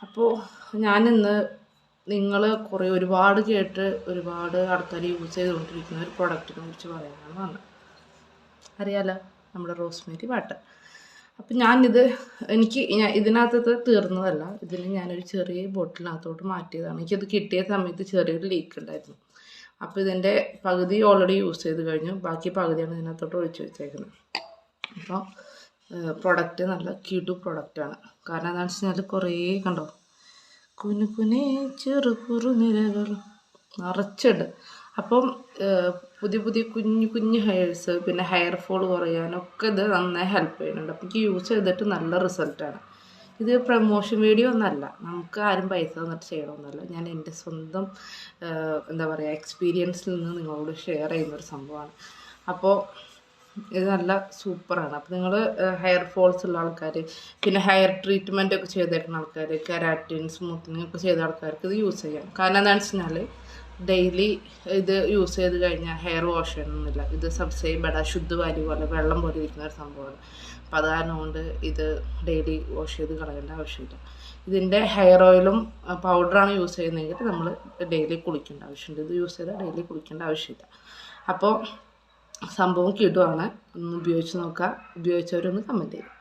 അപ്പോൾ ഞാനിന്ന് നിങ്ങൾ ഒരുപാട് കേട്ട് ഒരുപാട് ആൾക്കാർ യൂസ് ചെയ്തുകൊണ്ടിരിക്കുന്ന ഒരു പ്രൊഡക്റ്റിനെ കുറിച്ച് പറയാനാണ് വന്നത്. അറിയാലോ, നമ്മുടെ റോസ്മേരി വാട്ടർ. അപ്പം എനിക്ക് ഇതിനകത്ത് തീർന്നതല്ല, ഇതിന് ഞാനൊരു ചെറിയ ബോട്ടിലിനകത്തോട്ട് മാറ്റിയതാണ്. എനിക്കത് കിട്ടിയ സമയത്ത് ചെറിയൊരു ലീക്ക് ഉണ്ടായിരുന്നു. അപ്പോൾ ഇതിൻ്റെ പകുതി ഓൾറെഡി യൂസ് ചെയ്ത് കഴിഞ്ഞു, ബാക്കി പകുതിയാണ് ഇതിനകത്തോട്ട് ഒഴിച്ച് വെച്ചേക്കുന്നത്. അപ്പോൾ പ്രൊഡക്റ്റ് നല്ല ക്യൂട്ട് പ്രൊഡക്റ്റാണ്. കാരണം എന്താണെന്ന് വെച്ച് കഴിഞ്ഞാൽ കുറേ കണ്ടോ കുനുകുനെ ചെറു നിരകൾ നിറച്ചുണ്ട്. അപ്പം പുതിയ പുതിയ കുഞ്ഞു ഹെയർസ്, പിന്നെ ഹെയർ ഫോൾ കുറയാനൊക്കെ ഇത് നന്നായി ഹെൽപ്പ് ചെയ്യുന്നുണ്ട്. അപ്പം എനിക്ക് യൂസ് ചെയ്തിട്ട് നല്ല റിസൾട്ടാണ്. ഇത് പ്രമോഷൻ വീഡിയോ ഒന്നല്ല, നമുക്ക് ആരും പൈസ തന്നിട്ട് ചെയ്യണമെന്നല്ല. ഞാൻ എൻ്റെ സ്വന്തം എന്താ പറയുക എക്സ്പീരിയൻസിൽ നിന്ന് നിങ്ങളോട് ഷെയർ ചെയ്യുന്നൊരു സംഭവമാണ്. അപ്പോൾ ഇത് നല്ല സൂപ്പറാണ്. അപ്പോൾ നിങ്ങൾ ഹെയർ ഫോൾസ് ഉള്ള ആൾക്കാർ, പിന്നെ ഹെയർ ട്രീറ്റ്മെൻ്റ് ഒക്കെ ചെയ്തേക്കുന്ന ആൾക്കാർ, കെരാറ്റിൻ സ്മൂത്തനിങ് ഒക്കെ ചെയ്ത ആൾക്കാർക്ക് ഇത് യൂസ് ചെയ്യാം. കാരണം എന്താണെന്ന് വെച്ച് കഴിഞ്ഞാൽ ഡെയിലി ഇത് യൂസ് ചെയ്ത് കഴിഞ്ഞാൽ ഹെയർ വാഷ് ചെയ്യണമെന്നില്ല. ഇത് സബ്സേ ശുദ്ധവാരി പോലെ വെള്ളം പോലെ ഇരിക്കുന്ന ഒരു സംഭവമാണ്. അപ്പോൾ അത് കാരണം കൊണ്ട് ഇത് ഡെയിലി വാഷ് ചെയ്ത് കളയേണ്ട ആവശ്യമില്ല. ഇതിൻ്റെ ഹെയർ ഓയിലും പൗഡറാണ് യൂസ് ചെയ്യുന്നതെങ്കിൽ നമ്മൾ ഡെയിലി കുളിക്കേണ്ട ആവശ്യമുണ്ട്. ഇത് യൂസ് ചെയ്താൽ ഡെയിലി കുളിക്കേണ്ട ആവശ്യമില്ല. അപ്പോൾ സംഭവം കിടുവാണ്. ഒന്ന് ഉപയോഗിച്ച് നോക്കുക. ഉപയോഗിച്ചവരൊന്ന് കമൻറ്റ് ചെയ്യും.